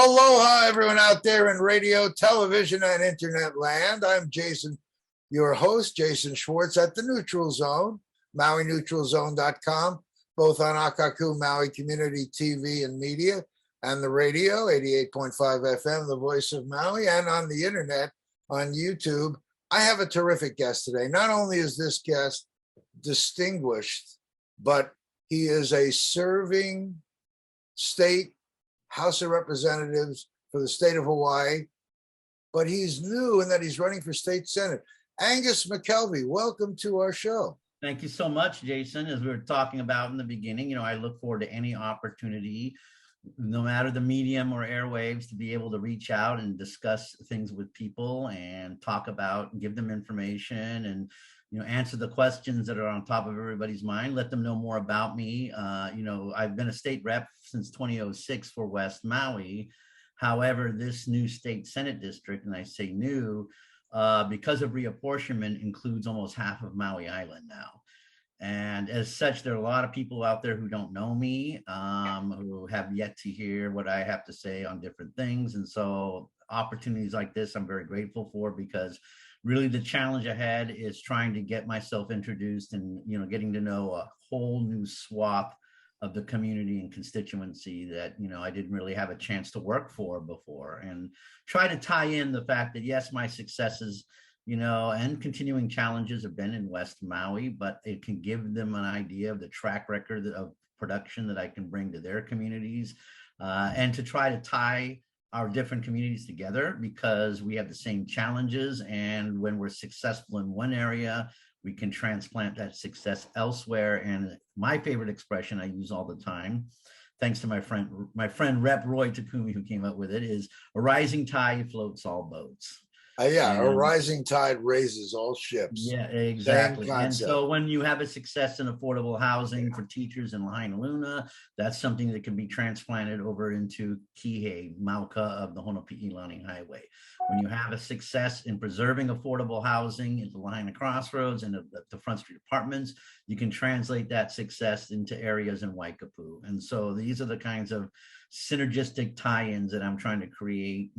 Aloha, everyone out there in radio, television, and internet land. I'm Jason, your host, Jason Schwartz at the Neutral Zone, MauiNeutralZone.com, both on Akaku Maui Community TV and Media, and the radio, 88.5 FM, the voice of Maui, and on the internet, on YouTube. I have a terrific guest today. Not only is this guest distinguished, but he is a serving state House of Representatives for the state of Hawaii, but he's new in that he's running for state senate. Angus McKelvey, welcome to our show. Thank you so much, Jason. As we were talking about in the beginning, I look forward to any opportunity, no matter the medium or airwaves, to be able to reach out and discuss things with people and talk about and give them information and answer the questions that are on top of everybody's mind, let them know more about me. I've been a state rep since 2006 for West Maui. However, this new state Senate district, and I say new, because of reapportionment, includes almost half of Maui Island now. And as such, there are a lot of people out there who don't know me, who have yet to hear what I have to say on different things. And so opportunities like this, I'm very grateful for, because really the challenge ahead is trying to get myself introduced and, getting to know a whole new swath of the community and constituency that, I didn't really have a chance to work for before, and try to tie in the fact that, yes, my successes, and continuing challenges have been in West Maui, but it can give them an idea of the track record of production that I can bring to their communities, and to try to tie our different communities together, because we have the same challenges. And when we're successful in one area, we can transplant that success elsewhere. And my favorite expression I use all the time, thanks to my friend Rep Roy Takumi, who came up with it, is a rising tide floats all boats. A rising tide raises all ships. Yeah, exactly. And so when you have a success in affordable housing for teachers in Lahaina Luna, that's something that can be transplanted over into Kihei, Mauka of the Honopi'ilani Highway. When you have a success in preserving affordable housing at the Lahaina Crossroads and the Front Street Apartments, you can translate that success into areas in Waikapu. And so these are the kinds of synergistic tie-ins that I'm trying to create,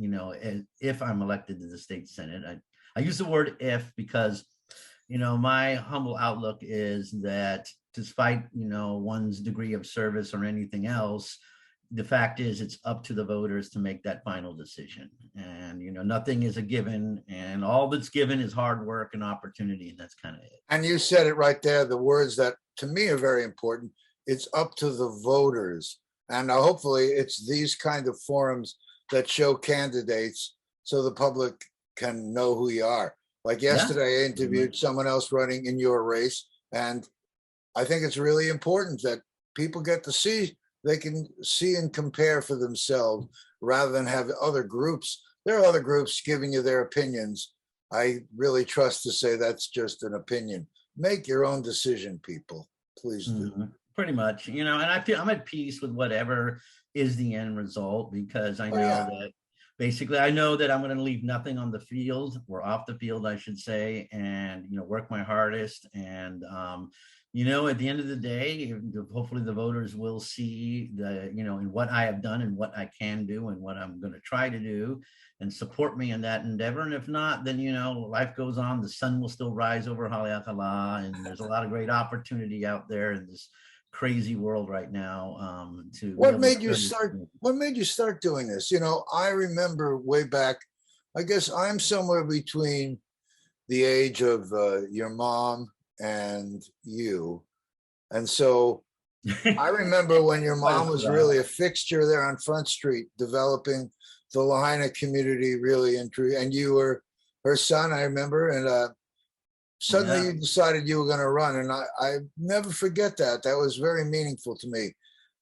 if I'm elected to the state senate. I use the word if because, my humble outlook is that despite, one's degree of service or anything else, the fact is it's up to the voters to make that final decision. And, nothing is a given, and all that's given is hard work and opportunity. And that's kind of it. And you said it right there, the words that to me are very important. It's up to the voters. And hopefully it's these kind of forums that show candidates so the public can know who you are. Like yesterday, I interviewed someone else running in your race. And I think it's really important that people get to see, they can see and compare for themselves rather than have other groups. There are other groups giving you their opinions. I really trust to say that's just an opinion. Make your own decision, people. Please do. Mm-hmm. Pretty much, and I'm at peace with whatever is the end result, because I know that basically I know that I'm going to leave nothing on the field or off the field, I should say, and, work my hardest. And, at the end of the day, hopefully the voters will see in what I have done and what I can do and what I'm going to try to do, and support me in that endeavor. And if not, then, life goes on. The sun will still rise over Haleakala, and there's a lot of great opportunity out there in this crazy world right now. What made you start doing this? I remember way back, I guess I'm somewhere between the age of your mom and you, and so I remember when your mom was really a fixture there on Front Street, developing the Lahaina community really, and you were her son, I remember, and suddenly you decided you were going to run. And I never forget that. That was very meaningful to me,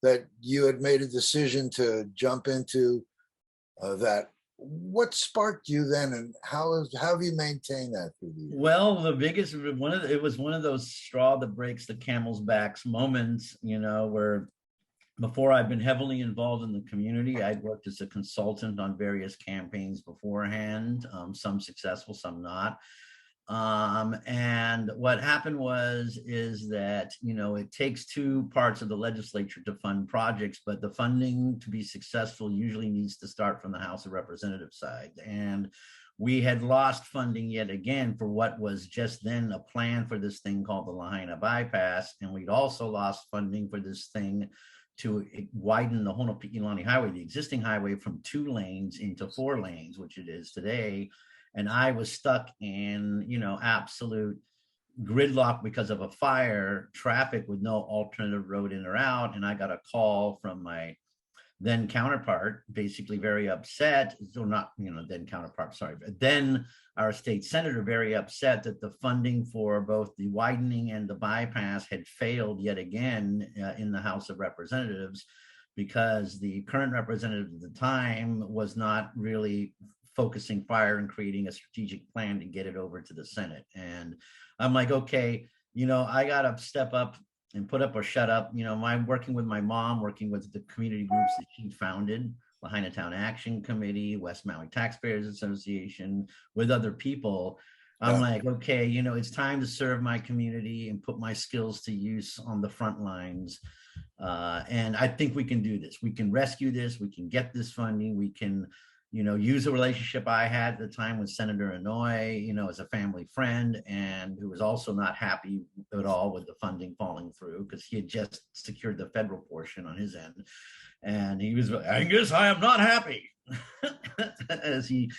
that you had made a decision to jump into that. What sparked you then, and how have you maintained that through the years? Well, it was one of those straw that breaks the camel's back moments, where before I've been heavily involved in the community. I'd worked as a consultant on various campaigns beforehand, some successful, some not. And what happened is that, it takes two parts of the legislature to fund projects, but the funding to be successful usually needs to start from the House of Representatives side. And we had lost funding yet again for what was just then a plan for this thing called the Lahaina bypass. And we'd also lost funding for this thing to widen the Honopi'ilani Highway, the existing highway, from 2 lanes into 4 lanes, which it is today. And I was stuck in, absolute gridlock because of a fire, traffic with no alternative road in or out. And I got a call from my then counterpart, basically very upset, or not, then counterpart, sorry, but then our state senator very upset that the funding for both the widening and the bypass had failed yet again in the House of Representatives, because the current representative at the time was not really focusing fire and creating a strategic plan to get it over to the Senate. And I'm like, okay, I got to step up and put up or shut up. Working with my mom, working with the community groups that she founded, Lahaina Town Action Committee, West Maui Taxpayers Association, with other people. I'm like, okay, it's time to serve my community and put my skills to use on the front lines. And I think we can do this. We can rescue this. We can get this funding. We can, use a relationship I had at the time with Senator Inouye, as a family friend, and who was also not happy at all with the funding falling through, because he had just secured the federal portion on his end. And he was, Angus, I am not happy, as he,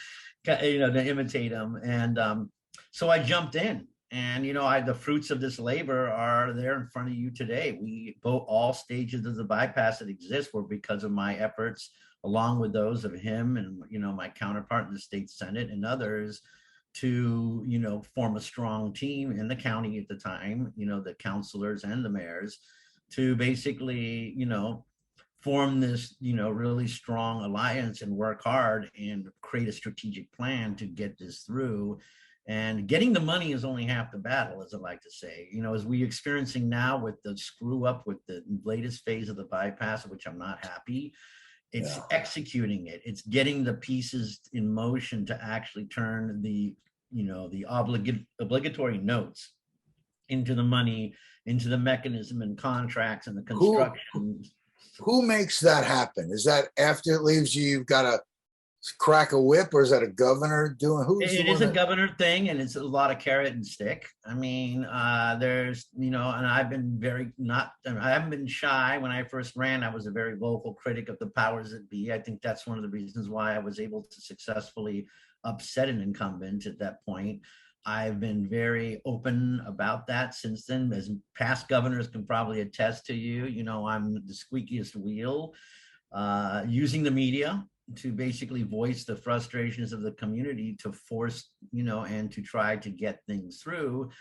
to imitate him. And so I jumped in. And, the fruits of this labor are there in front of you today. All stages of the bypass that exist were because of my efforts, along with those of him and, my counterpart in the state Senate and others, to, form a strong team in the county at the time, the councilors and the mayors, to basically, form this, really strong alliance and work hard and create a strategic plan to get this through. And getting the money is only half the battle, as I like to say. As we're experiencing now with the screw up with the latest phase of the bypass, which I'm not happy, it's executing it. It's getting the pieces in motion to actually turn the, the obligatory notes into the money, into the mechanism and contracts and the construction. Who makes that happen? Is that after it leaves you, you've got to crack a whip, or is that a governor doing? It is a governor thing, and it's a lot of carrot and stick. I mean, there's, and I've been I haven't been shy. When I first ran, I was a very vocal critic of the powers that be. I think that's one of the reasons why I was able to successfully upset an incumbent at that point. I've been very open about that since then, as past governors can probably attest to you. I'm the squeakiest wheel, using the media to basically voice the frustrations of the community, to force, and to try to get things through.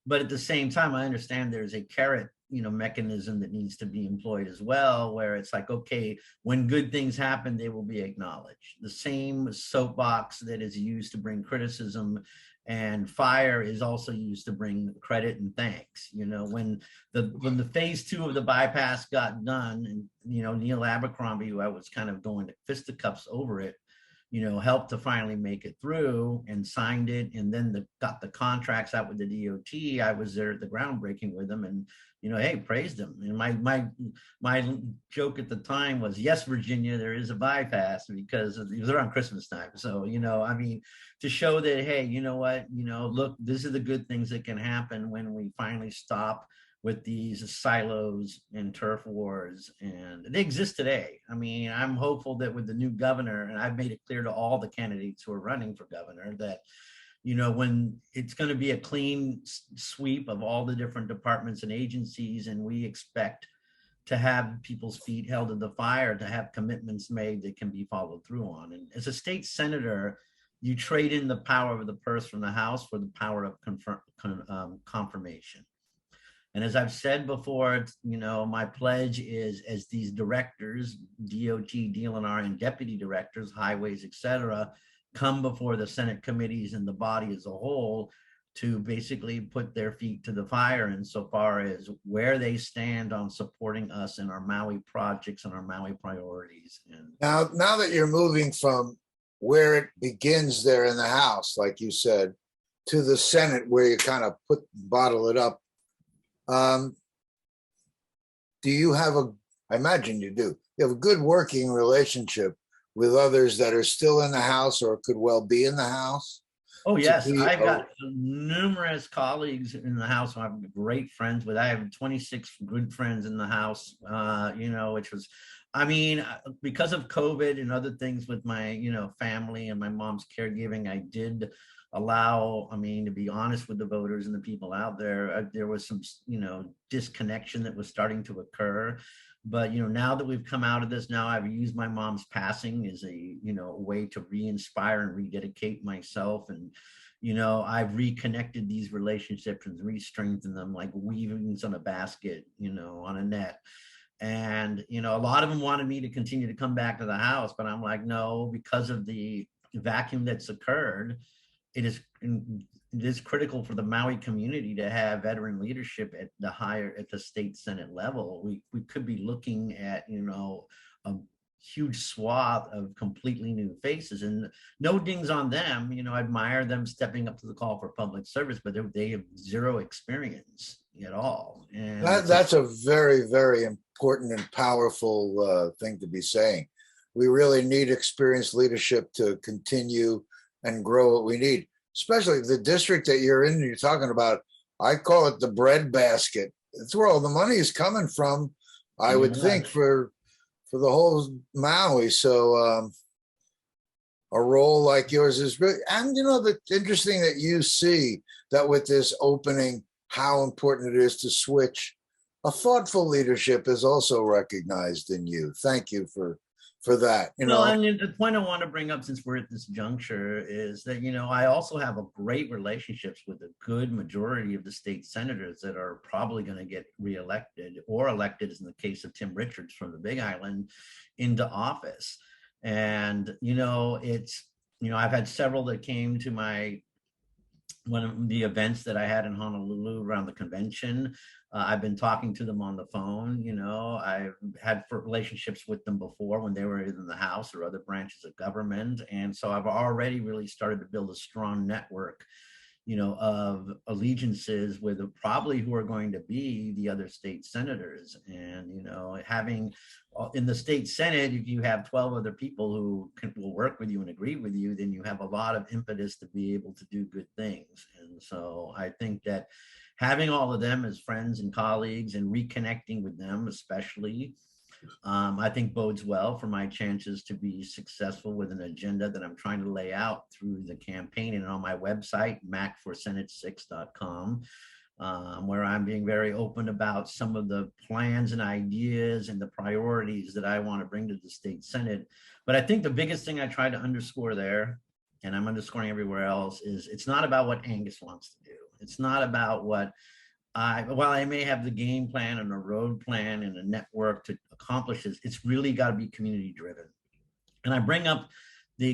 But at the same time, I understand there's a carrot, mechanism that needs to be employed as well, where it's like, okay, when good things happen, they will be acknowledged. The same soapbox that is used to bring criticism and fire is also used to bring credit and thanks. When the phase 2 of the bypass got done, and Neil Abercrombie, who I was kind of going to fisticuffs over it, helped to finally make it through and signed it, and then got the contracts out with the DOT. I was there at the groundbreaking with them, and hey, praised him. And my joke at the time was, yes, Virginia, there is a bypass, because it was around Christmas time. So, to show that, hey, look, these are the good things that can happen when we finally stop with these silos and turf wars, and they exist today. I mean, I'm hopeful that with the new governor, and I've made it clear to all the candidates who are running for governor, that when it's going to be a clean sweep of all the different departments and agencies, and we expect to have people's feet held to the fire, to have commitments made that can be followed through on. And as a state senator, you trade in the power of the purse from the House for the power of confirmation. And as I've said before, my pledge is, as these directors, DOT, DLNR, and deputy directors, highways, et cetera, come before the Senate committees and the body as a whole, to basically put their feet to the fire insofar as where they stand on supporting us in our Maui projects and our Maui priorities. And now that you're moving from where it begins there in the House, like you said, to the Senate where you kind of bottle it up. Do you have I imagine you do. You have a good working relationship with others that are still in the House or could well be in the House? Oh, yes. I've got numerous colleagues in the House who I'm great friends with. I have 26 good friends in the House, which was, because of COVID and other things with my, family and my mom's caregiving, I did allow, to be honest with the voters and the people out there, there was some, disconnection that was starting to occur. But, now that we've come out of this, now I've used my mom's passing as a, way to re-inspire and rededicate myself. And, I've reconnected these relationships and re-strengthened them like weavings on a basket, on a net. And, a lot of them wanted me to continue to come back to the House, but I'm like, no, because of the vacuum that's occurred, it is critical for the Maui community to have veteran leadership at the state Senate level. We could be looking at, a huge swath of completely new faces, and no dings on them. I admire them stepping up to the call for public service, but they have zero experience at all. And that's a very, very important and powerful thing to be saying. We really need experienced leadership to continue and grow what we need, especially the district that you're in. You're talking about, I call it the bread basket. It's where all the money is coming from, I would think, for the whole Maui. So a role like yours is really, and it's interesting that you see that with this opening, how important it is to switch. A thoughtful leadership is also recognized in you. Thank you for that. Well, and the point I want to bring up, since we're at this juncture, is that, I also have a great relationships with a good majority of the state senators that are probably going to get reelected or elected, as in the case of Tim Richards from the Big Island, into office. And, I've had several that came to one of the events that I had in Honolulu around the convention. I've been talking to them on the phone. I've had relationships with them before when they were in the House or other branches of government. And so I've already really started to build a strong network, of allegiances with probably who are going to be the other state senators. And, having in the state Senate, if you have 12 other people who will work with you and agree with you, then you have a lot of impetus to be able to do good things. And so I think that having all of them as friends and colleagues and reconnecting with them, especially, I think bodes well for my chances to be successful with an agenda that I'm trying to lay out through the campaign and on my website, macforsenate6.com, where I'm being very open about some of the plans and ideas and the priorities that I want to bring to the state Senate. But I think the biggest thing I try to underscore there, and I'm underscoring everywhere else, is it's not about what Angus wants to do. It's not about while I may have the game plan and a road plan and a network to accomplish this, it's really got to be community driven. And I bring up the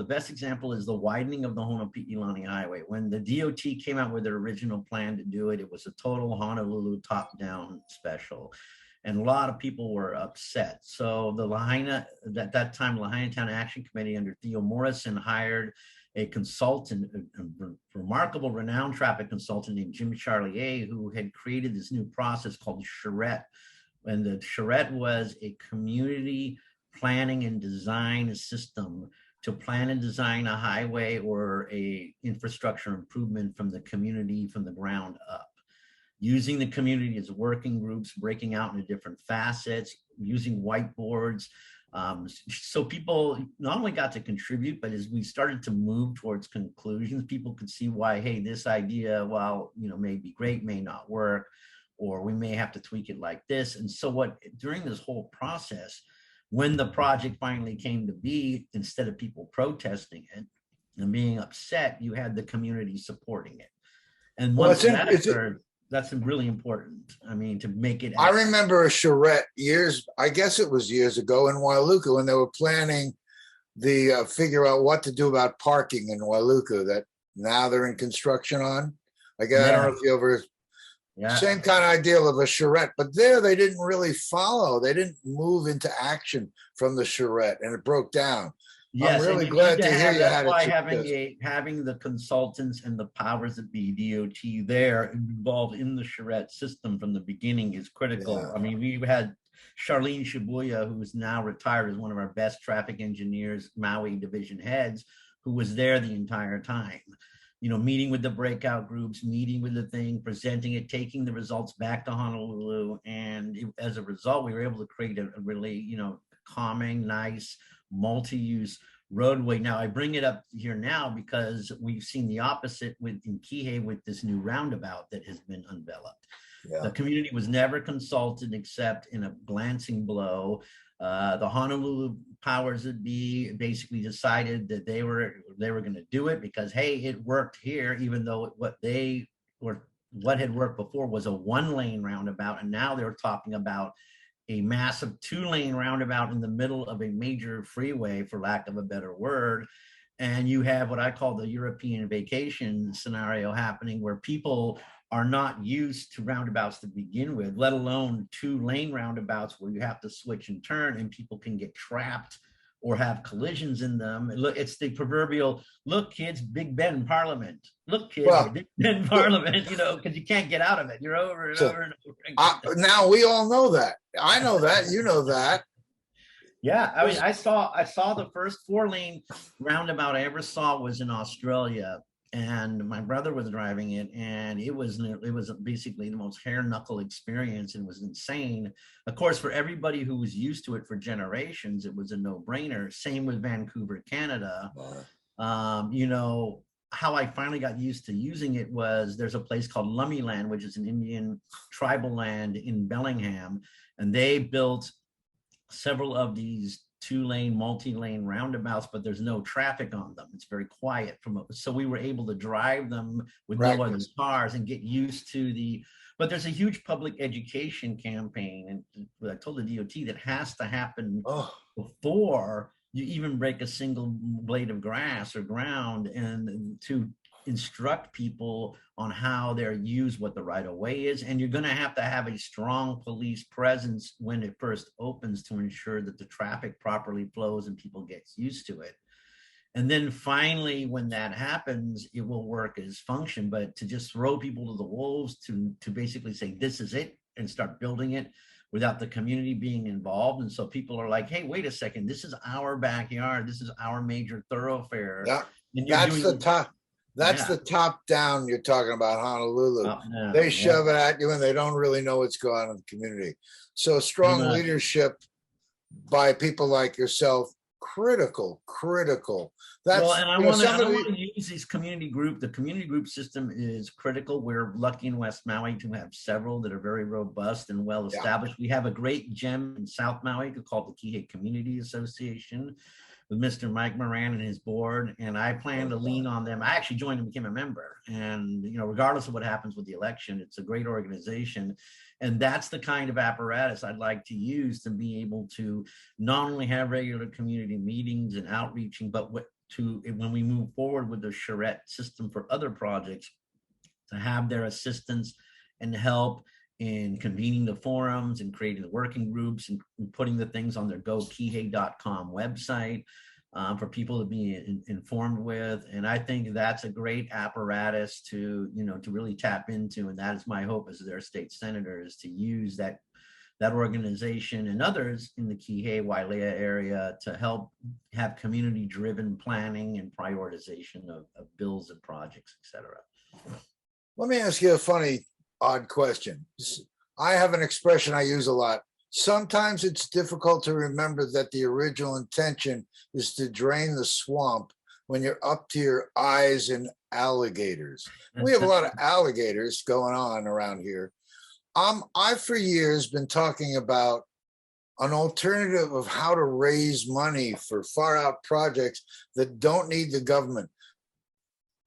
best example is the widening of the Honopi'ilani Highway. When the DOT came out with their original plan to do it, it was a total Honolulu top-down special. And a lot of people were upset. So the at that time, Lahaina Town Action Committee under Theo Morrison hired a consultant, a remarkable renowned traffic consultant named Jim Charlier, who had created this new process called charrette. And the charrette was a community planning and design system to plan and design a highway or a infrastructure improvement from the community, from the ground up, using the community as working groups, breaking out into different facets, using whiteboards. So people not only got to contribute, but as we started to move towards conclusions, people could see why, hey, this idea, while may be great, may not work, or we may have to tweak it like this. And so during this whole process, when the project finally came to be, instead of people protesting it and being upset, you had the community supporting it. And once that occurred, that's really important. To make it. I remember a charrette I guess it was years ago in Wailuku, when they were planning figure out what to do about parking in Wailuku that now they're in construction on. I don't know if you ever, same kind of ideal of a charrette, but there they didn't really follow. They didn't move into action from the charrette and it broke down. I'm Yes, and really you glad need to hear have, you that's had why a success. having the consultants and the powers that be, DOT, there involved in the charrette system from the beginning is critical. Yeah. I mean, we had Charlene Shibuya, who is now retired, as one of our best traffic engineers, Maui division heads, who was there the entire time. You know, meeting with the breakout groups, meeting with the thing, presenting it, taking the results back to Honolulu. And as a result, we were able to create a really, you know, calming, nice, multi-use roadway. Now I bring it up here now because we've seen the opposite in Kihei with this new roundabout that has been unveiled. Yeah. The community was never consulted except in a glancing blow. The Honolulu powers that be basically decided that they were going to do it because, hey, it worked here, even though what had worked before was a 1-lane roundabout, and now they're talking about a massive 2-lane roundabout in the middle of a major freeway, for lack of a better word. And you have what I call the European vacation scenario happening, where people are not used to roundabouts to begin with, let alone 2-lane roundabouts where you have to switch and turn and people can get trapped or have collisions in them. Look, it's the proverbial, look, kids, Big Ben Parliament. Look, kids, well, Big Ben Parliament, you know, because you can't get out of it. You're over and over and over. Now we all know that. I know that. You know that. Yeah, I mean, I saw the first 4-lane roundabout I ever saw was in Australia, and my brother was driving it, and it was basically the most hair knuckle experience, and it was insane. Of course, for everybody who was used to it for generations, it was a no-brainer. Same with Vancouver, Canada. You know, how I finally got used to using it was there's a place called Lummi Land, which is an Indian tribal land in Bellingham, and they built several of these 2-lane, multi-lane roundabouts, but there's no traffic on them. It's very quiet. So we were able to drive them with no other cars and get used to but there's a huge public education campaign, and I told the DOT that has to happen before you even break a single blade of grass or ground, and to instruct people on how they're used, what the right of way is. And you're going to have a strong police presence when it first opens to ensure that the traffic properly flows and people get used to it. And then finally, when that happens, it will work as function. But to just throw people to the wolves, to basically say, this is it, and start building it without the community being involved. And so people are like, hey, wait a second, this is our backyard. This is our major thoroughfare. Yeah, and that's the top. That's the top down you're talking about, Honolulu. They shove it at you and they don't really know what's going on in the community. So strong leadership by people like yourself, critical. That's, well, and I want to use these community group. The community group system is critical. We're lucky in West Maui to have several that are very robust and well established. We have a great gem in South Maui called the Kihei Community Association, with Mr. Mike Moran and his board, and I plan to lean on them. I actually joined and became a member, and you know, regardless of what happens with the election, it's a great organization, and that's the kind of apparatus I'd like to use to be able to not only have regular community meetings and outreaching, but when we move forward with the charrette system for other projects, to have their assistance and help in convening the forums and creating the working groups and putting the things on their gokihei.com website for people to be informed with. And I think that's a great apparatus to really tap into. And that is my hope as their state senator, is to use that organization and others in the Kihei, Wailea area to help have community-driven planning and prioritization of bills and projects, et cetera. Let me ask you a funny, odd question. I have an expression I use a lot. Sometimes it's difficult to remember that the original intention is to drain the swamp when you're up to your eyes in alligators. We have a lot of alligators going on around here. I've for years been talking about an alternative of how to raise money for far out projects that don't need the government.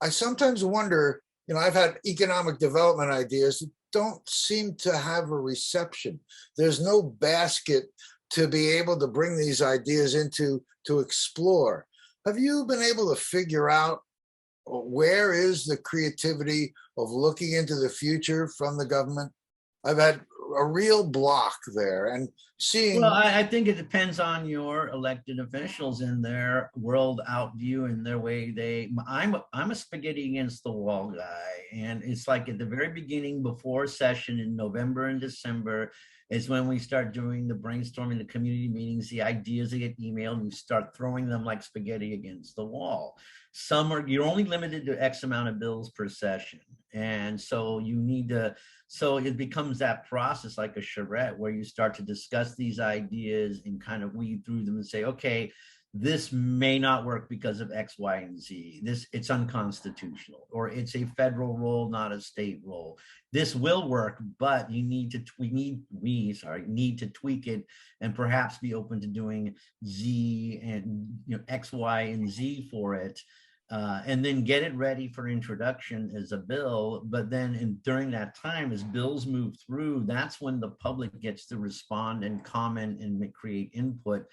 I sometimes wonder, I've had economic development ideas that don't seem to have a reception. There's no basket to be able to bring these ideas into to explore. Have you been able to figure out where is the creativity of looking into the future from the government? I've had a real block there, and seeing. Well, I think it depends on your elected officials and their world out view and their way I'm a spaghetti against the wall guy. And it's like at the very beginning before session in November and December is when we start doing the brainstorming, the community meetings, the ideas that get emailed, and you start throwing them like spaghetti against the wall. You're only limited to X amount of bills per session. And so so it becomes that process like a charrette where you start to discuss these ideas and kind of weed through them and say, okay, this may not work because of X, Y, and Z. It's unconstitutional, or it's a federal role, not a state role. This will work, but we need to tweak it and perhaps be open to doing Z and X, Y, and Z for it. And then get it ready for introduction as a bill. But then during that time, as bills move through, that's when the public gets to respond and comment and create input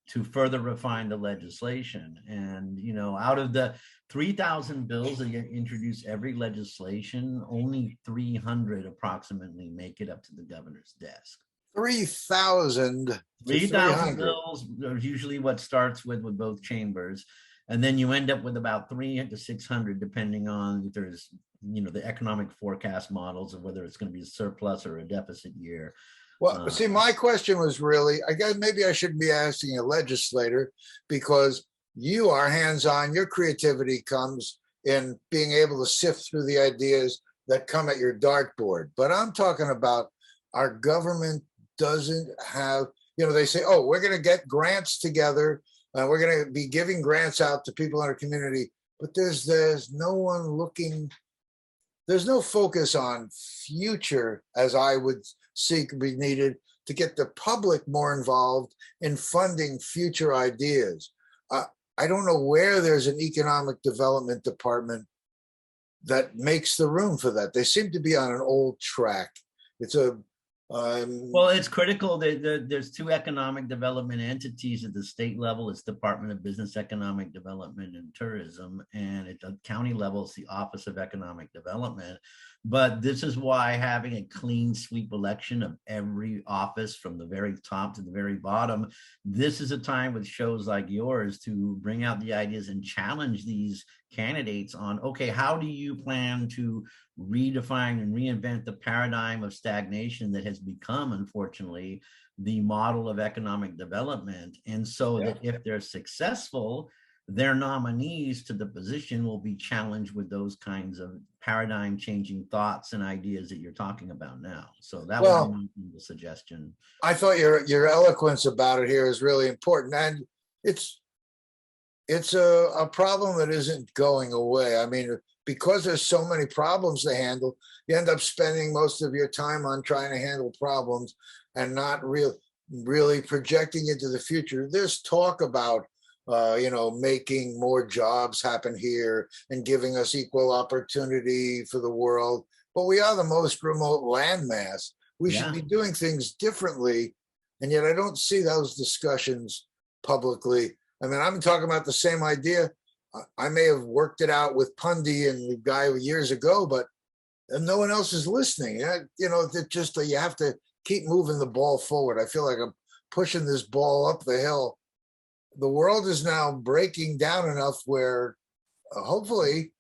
to further refine the legislation. And, out of the 3,000 bills that get introduced every legislation, only 300 approximately make it up to the governor's desk. 3,000 bills are usually what starts with both chambers. And then you end up with about 300 to 600, depending on if there's, the economic forecast models of whether it's going to be a surplus or a deficit year. Well, see, my question was really, I guess maybe I shouldn't be asking a legislator, because you are hands-on. Your creativity comes in being able to sift through the ideas that come at your dartboard. But I'm talking about our government doesn't have, they say, oh, we're going to get grants together. We're going to be giving grants out to people in our community, but there's no one looking, there's no focus on future, as I would seek be needed to get the public more involved in funding future ideas. I don't know where there's an economic development department that makes the room for that. They seem to be on an old track. Well, it's critical that there's two economic development entities at the state level. It's Department of Business, Economic Development and Tourism, and at the county level, it's the Office of Economic Development. But this is why having a clean sweep election of every office from the very top to the very bottom, this is a time with shows like yours to bring out the ideas and challenge these candidates on, okay, how do you plan to redefine and reinvent the paradigm of stagnation that has become, unfortunately, the model of economic development? And so that if they're successful, their nominees to the position will be challenged with those kinds of paradigm changing thoughts and ideas that you're talking about now. So that was the suggestion. I thought your eloquence about it here is really important. And it's a problem that isn't going away. I mean, because there's so many problems to handle, you end up spending most of your time on trying to handle problems and not really projecting into the future. There's talk about making more jobs happen here and giving us equal opportunity for the world. But we are the most remote landmass. We should be doing things differently. And yet I don't see those discussions publicly. I mean, I'm talking about the same idea. I may have worked it out with Pundy and the guy years ago, but no one else is listening. You have to keep moving the ball forward. I feel like I'm pushing this ball up the hill. The world is now breaking down enough where hopefully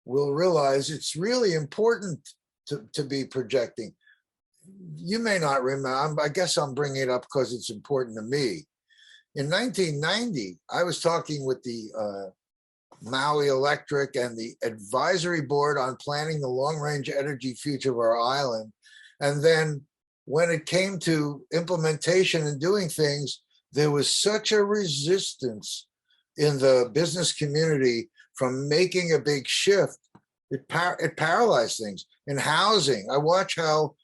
we'll realize it's really important to be projecting. You may not remember, I guess I'm bringing it up because it's important to me. In 1990, I was talking with the Maui Electric and the advisory board on planning the long-range energy future of our island. And then when it came to implementation and doing things, there was such a resistance in the business community from making a big shift. It paralyzed things. In housing, I watch how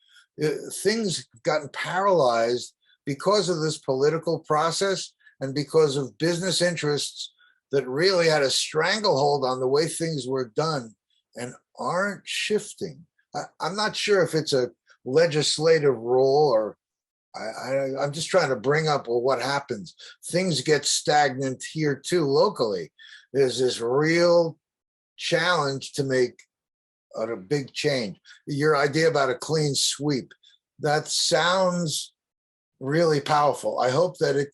things gotten paralyzed because of this political process and because of business interests that really had a stranglehold on the way things were done and aren't shifting. I'm not sure if it's a legislative role or I'm just trying to bring up what happens. Things get stagnant here too locally. There's this real challenge to make a big change. Your idea about a clean sweep, that sounds really powerful. I hope that it.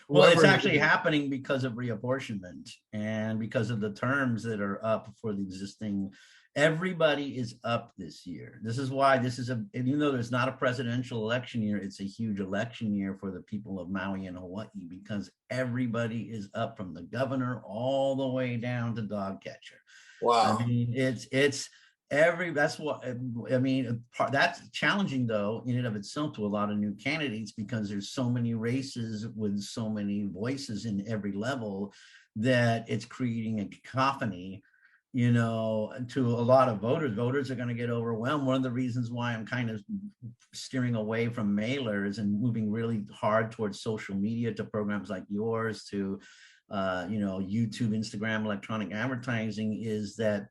Well, it's whoever- actually happening because of reapportionment and because of the terms that are up for the existing. Everybody is up this year. This is why this is even though there's not a presidential election year, it's a huge election year for the people of Maui and Hawaii, because everybody is up from the governor all the way down to dog catcher. Wow. I mean, that's what I mean. That's challenging, though, in and of itself, to a lot of new candidates, because there's so many races with so many voices in every level that it's creating a cacophony, you know, to a lot of voters. Voters are going to get overwhelmed. One of the reasons why I'm kind of steering away from mailers and moving really hard towards social media, to programs like yours, to you know, YouTube, Instagram, electronic advertising, is that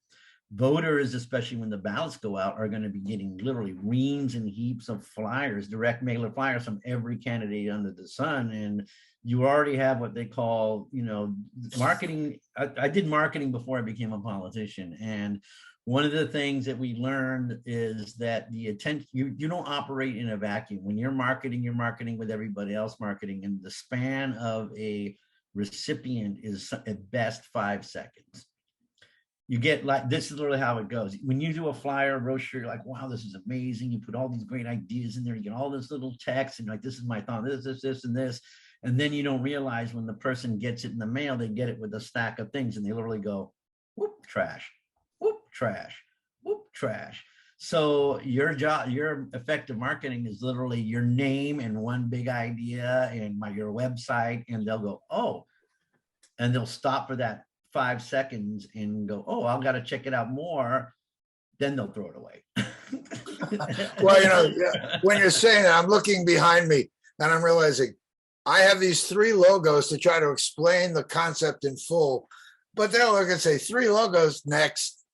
voters, especially when the ballots go out, are going to be getting literally reams and heaps of flyers, direct mailer flyers from every candidate under the sun. And you already have what they call, you know, marketing. I did marketing before I became a politician. And one of the things that we learned is that the attention, you don't operate in a vacuum. When you're marketing with everybody else marketing, and the span of a recipient is at best 5 seconds. You get, like, this is literally how it goes. When you do a flyer, brochure, you're like, wow, this is amazing. You put all these great ideas in there. You get all this little text, and like, this is my thought, this, and this. And then you don't realize when the person gets it in the mail, they get it with a stack of things, and they literally go, whoop, trash, whoop, trash, whoop, trash. So your job, your effective marketing is literally your name and one big idea and your website, and they'll go, oh, and they'll stop for that 5 seconds and go, oh, I've got to check it out more. Then they'll throw it away. Well, you know, when you're saying that, I'm looking behind me and I'm realizing I have these 3 logos to try to explain the concept in full, but they'll look and say 3 logos next.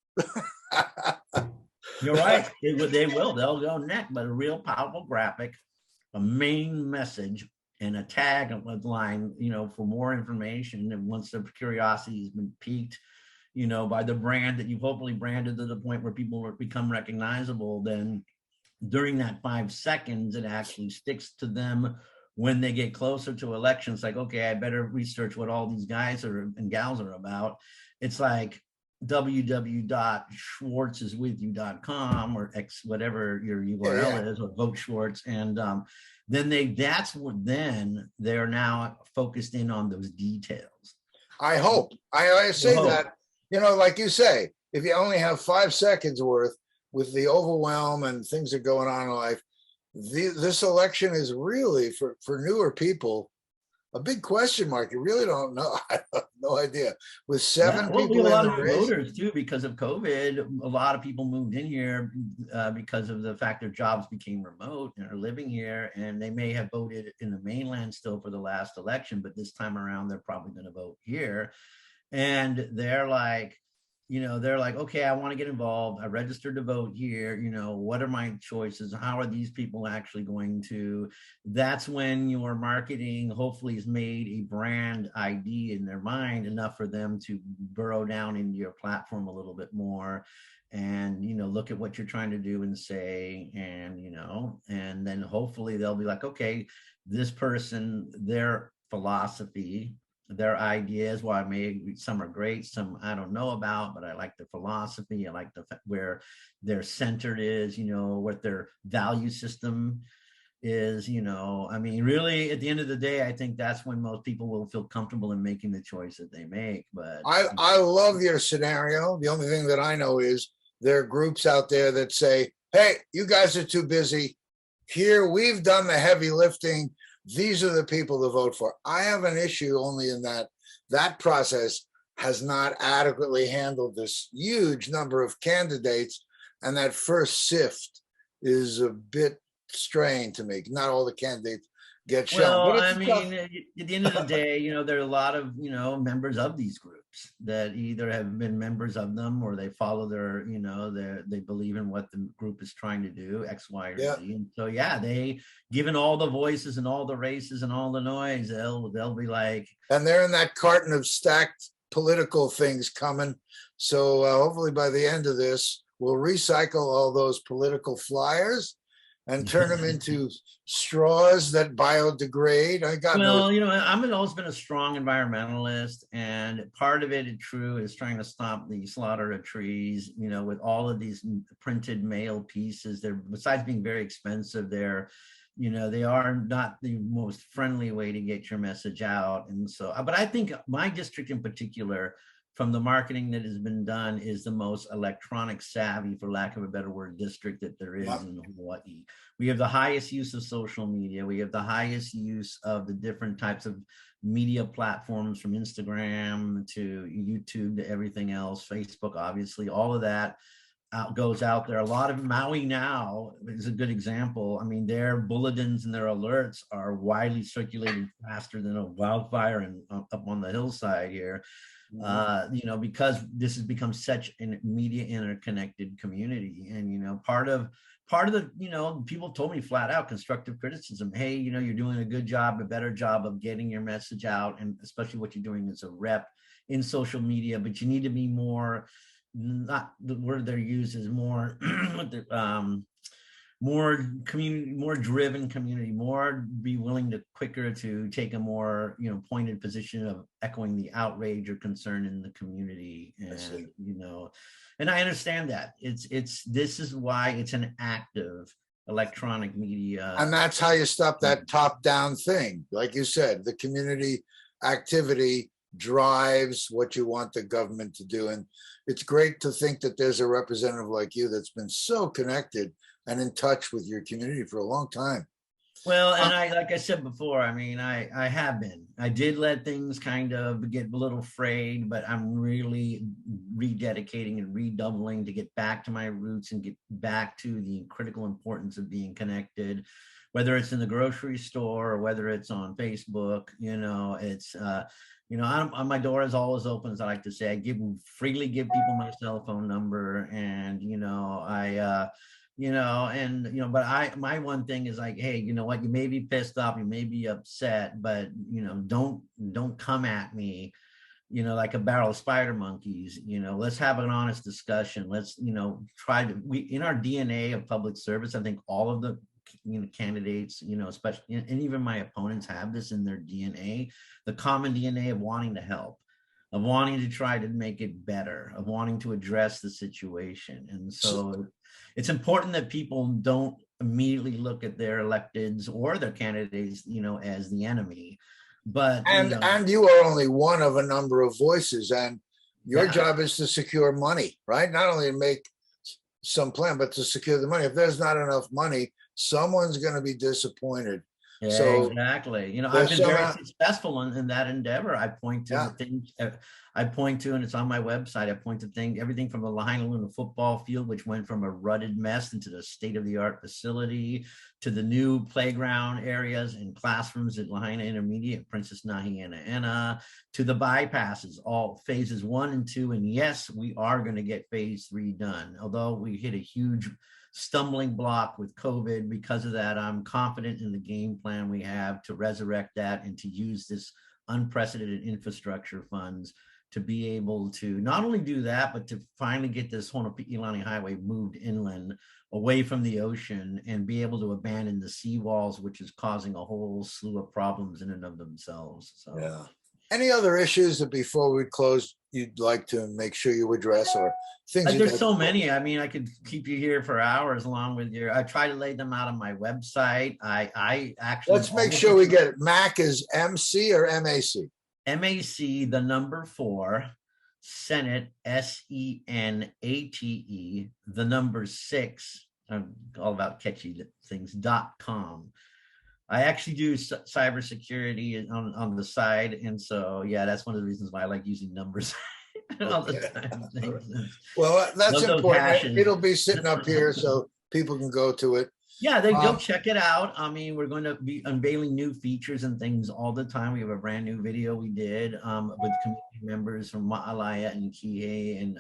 You're right. They will. They'll go next, but a real powerful graphic, a main message, and a tag line, you know, for more information. And once the curiosity has been piqued, you know, by the brand that you've hopefully branded to the point where people become recognizable, then during that 5 seconds, it actually sticks to them when they get closer to elections. Like, okay, I better research what all these guys and gals are about. It's like www.schwartziswithyou.com or X, whatever your URL is, or vote Schwartz. And then they're now focused in on those details. I hope. I say that, you know, like you say, if you only have 5 seconds worth with the overwhelm and things that are going on in life, this election is really for newer people a big question mark. You really don't know. I have no idea. With 7 people we have a lot in of the race, voters too, because of COVID. A lot of people moved in here because of the fact their jobs became remote and are living here, and they may have voted in the mainland still for the last election, but this time around they're probably going to vote here. And they're like, okay, I want to get involved. I registered to vote here. You know, what are my choices? How are these people actually going to? That's when your marketing hopefully has made a brand ID in their mind enough for them to burrow down into your platform a little bit more and, you know, look at what you're trying to do and say, and, you know, and then hopefully they'll be like, okay, this person, their philosophy, their ideas, while some are great, some I don't know about, but I like the philosophy. I like where their centered is, you know, what their value system is, you know. I mean, really, at the end of the day, I think that's when most people will feel comfortable in making the choice that they make. But I love your scenario. The only thing that I know is there are groups out there that say, hey, you guys are too busy. Here, we've done the heavy lifting. These are the people to vote for. I have an issue only in that process has not adequately handled this huge number of candidates, and that first sift is a bit strange to me. Not all the candidates get shown. Well, I mean, at the end of the day, you know, there are a lot of, you know, members of these groups that either have been members of them or they follow their, you know, they believe in what the group is trying to do, X, Y, or Z. And so, yeah, they, given all the voices and all the races and all the noise, they'll be like. And they're in that carton of stacked political things coming. So hopefully by the end of this, we'll recycle all those political flyers and turn them into straws that biodegrade. I got no. Well, you know, I've always been a strong environmentalist, and part of it, it's true, is trying to stop the slaughter of trees. You know, with all of these printed mail pieces, they're, besides being very expensive, they're, you know, they are not the most friendly way to get your message out. And so, but I think my district in particular, from the marketing that has been done, is the most electronic savvy, for lack of a better word, district that there is in Hawaii. We have the highest use of social media. We have the highest use of the different types of media platforms, from Instagram to YouTube to everything else, Facebook, obviously, all of that goes out there. A lot of Maui Now is a good example. I mean, their bulletins and their alerts are widely circulated faster than a wildfire and up on the hillside here. You know, because this has become such a media interconnected community. And, you know, part of the, you know, people told me flat out constructive criticism. Hey, you know, you're doing a good job, a better job of getting your message out, and especially what you're doing as a rep in social media, but you need to be more, not the word they're used is more, more community, more driven community, more be willing to quicker to take a more, you know, pointed position of echoing the outrage or concern in the community. And, you know, and I understand that this is why it's an active electronic media. And that's how you stop that top down thing. Like you said, the community activity drives what you want the government to do. And it's great to think that there's a representative like you that's been so connected and in touch with your community for a long time. Well, and I, like I said before, I mean, I have been. I did let things kind of get a little frayed, but I'm really rededicating and redoubling to get back to my roots and get back to the critical importance of being connected, whether it's in the grocery store or whether it's on Facebook. You know, it's, you know, my door is always open, as I like to say. I freely give people my cell phone number, and, you know, you know, and, you know, but my one thing is like, hey, you know what, you may be pissed off, you may be upset, but, you know, don't come at me, you know, like a barrel of spider monkeys. You know, let's have an honest discussion. Let's, you know, in our DNA of public service, I think all of the, you know, candidates, you know, especially, and even my opponents have this in their DNA, the common DNA of wanting to help, of wanting to try to make it better, of wanting to address the situation. And so it's important that people don't immediately look at their electeds or their candidates, you know, as the enemy. But and you are only one of a number of voices, and your job is to secure money, right? Not only to make some plan, but to secure the money. If there's not enough money, someone's going to be disappointed. Yeah, so exactly. You know, I've been very successful in that endeavor. I point to things. I point to, and it's on my website, I point to everything from the Lahaina Luna football field, which went from a rutted mess into the state-of-the-art facility, to the new playground areas and classrooms at Lahaina Intermediate, Princess Nahiena, to the bypasses, all phases 1 and 2. And yes, we are going to get phase 3 done. Although we hit a huge stumbling block with COVID, because of that, I'm confident in the game plan we have to resurrect that and to use this unprecedented infrastructure funds to be able to not only do that, but to finally get this Honopi'ilani Highway moved inland away from the ocean and be able to abandon the seawalls, which is causing a whole slew of problems in and of themselves. So, yeah. Any other issues that before we close you'd like to make sure you address, or things? There's so many. I mean, I could keep you here for hours along with I try to lay them out on my website. I actually, let's make sure we get it. MAC is MC or MAC? MAC, the number 4, Senate, SENATE, the number 6. I'm all about catchy things.com. I actually do cybersecurity on the side, and so yeah, that's one of the reasons why I like using numbers all the time. Right. Well, that's important. It'll be sitting up here so people can go to it. Yeah, they go check it out. I mean, we're going to be unveiling new features and things all the time. We have a brand new video we did with community members from Ma'alaya and Kihei, and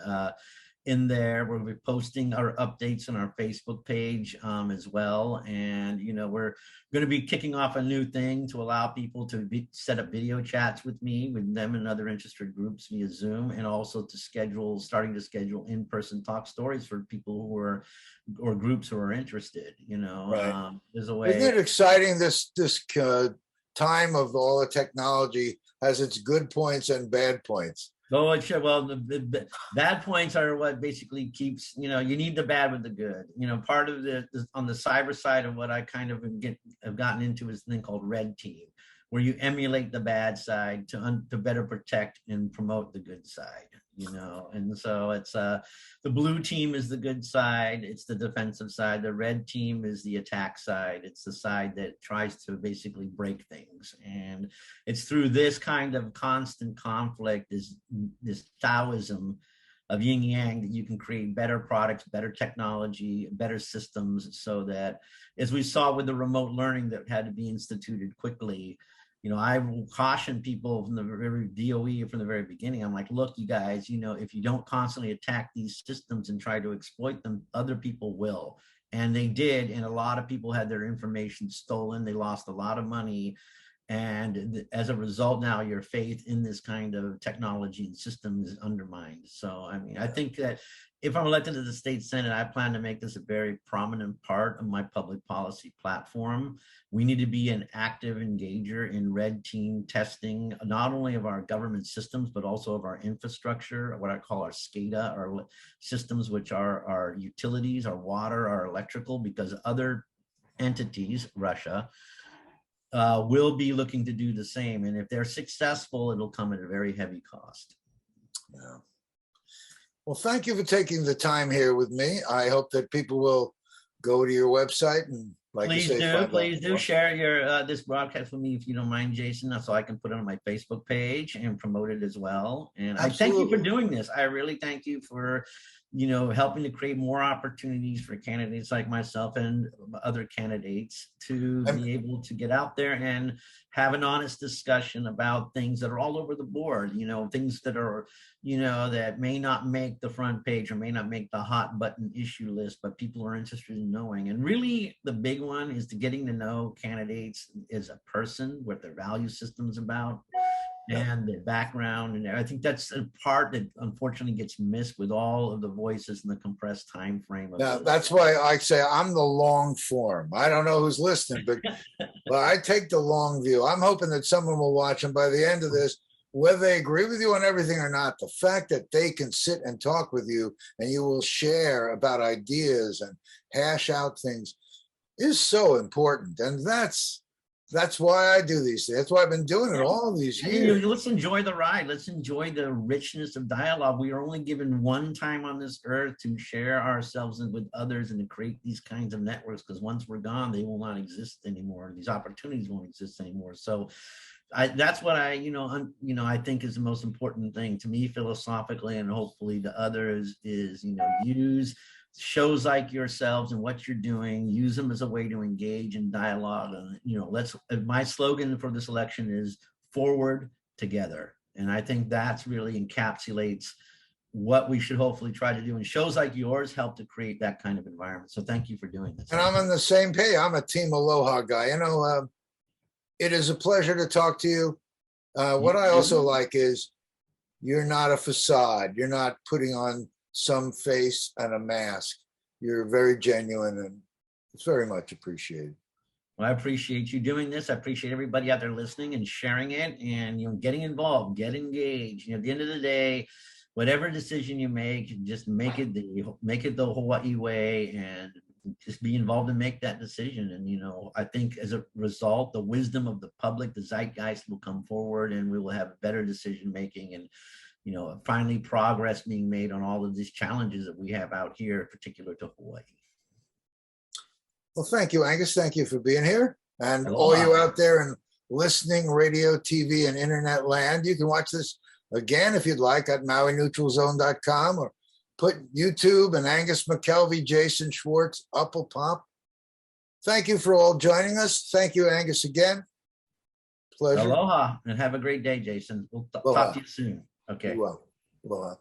in there. We'll be posting our updates on our Facebook page as well. And, we're going to be kicking off a new thing to allow people to set up video chats with me, with them and other interested groups via Zoom, and also starting to schedule in-person talk stories for people who are, or groups who are interested, Right. There's a way. Isn't it exciting? This time of all the technology has its good points and bad points. Oh, sure. Well, the bad points are what basically keeps, you need the bad with the good. Part of on the cyber side of what I kind of have gotten into is a thing called red team, where you emulate the bad side to better protect and promote the good side, and so it's the blue team is the good side, it's the defensive side. The red team is the attack side. It's the side that tries to basically break things, and it's through this kind of constant conflict, this Taoism of yin yang, that you can create better products, better technology, better systems, so that, as we saw with the remote learning that had to be instituted quickly, I will caution people from the very DOE from the very beginning. I'm like, look, you guys, if you don't constantly attack these systems and try to exploit them, other people will. And they did. And a lot of people had their information stolen. They lost a lot of money. And as a result, now your faith in this kind of technology and system is undermined. So, I think that if I'm elected to the state Senate, I plan to make this a very prominent part of my public policy platform. We need to be an active engager in red team testing, not only of our government systems, but also of our infrastructure, what I call our SCADA, our systems, which are our utilities, our water, our electrical, because other entities, Russia, will be looking to do the same. And if they're successful, it'll come at a very heavy cost. Yeah. Well, thank you for taking the time here with me. I hope that people will go to your website and, like please you say, please do share your this broadcast with me, if you don't mind, Jason, so I can put it on my Facebook page and promote it as well. And absolutely. I thank you for doing this. I really thank you for helping to create more opportunities for candidates like myself and other candidates to be able to get out there and have an honest discussion about things that are all over the board, things that are, that may not make the front page or may not make the hot button issue list, but people are interested in knowing. And really the big one is to getting to know candidates as a person, what their value system is about, and the background. And I think that's a part that unfortunately gets missed with all of the voices in the compressed time frame. Now, that's why I say I'm the long form. I don't know who's listening, but I take the long view. I'm hoping that someone will watch, and by the end of this, whether they agree with you on everything or not, the fact that they can sit and talk with you and you will share about ideas and hash out things is so important. And that's why I do these things. That's why I've been doing it all these years. Let's enjoy the ride. Let's enjoy the richness of dialogue. We are only given one time on this earth to share ourselves with others and to create these kinds of networks, because once we're gone, they will not exist anymore. These opportunities won't exist anymore. So that's what I think is the most important thing to me philosophically, and hopefully to others, is, use shows like yourselves and what you're doing, use them as a way to engage in dialogue. And, my slogan for this election is forward together. And I think that's really encapsulates what we should hopefully try to do. And shows like yours help to create that kind of environment. So thank you for doing this. And I'm on the same page. I'm a Team Aloha guy. It is a pleasure to talk to you. What I also like is you're not a facade. You're not putting on some face and a mask. You're very genuine, and it's very much appreciated. Well, I appreciate you doing this. I appreciate everybody out there listening and sharing it, and getting involved, get engaged. At the end of the day, whatever decision you make, just make it the Hawaii way, and just be involved and make that decision. And I think as a result, the wisdom of the public, the zeitgeist, will come forward, and we will have better decision making, and finally progress being made on all of these challenges that we have out here, particular to Hawaii. Well, thank you, Angus. Thank you for being here. And all you out there in listening, radio, TV, and internet land, you can watch this again if you'd like at MauiNeutralZone.com, or put YouTube and Angus McKelvey, Jason Schwartz up will pop. Thank you for all joining us. Thank you, Angus, again. Pleasure. Aloha, and have a great day, Jason. We'll talk to you soon. Okay. You will. Aloha.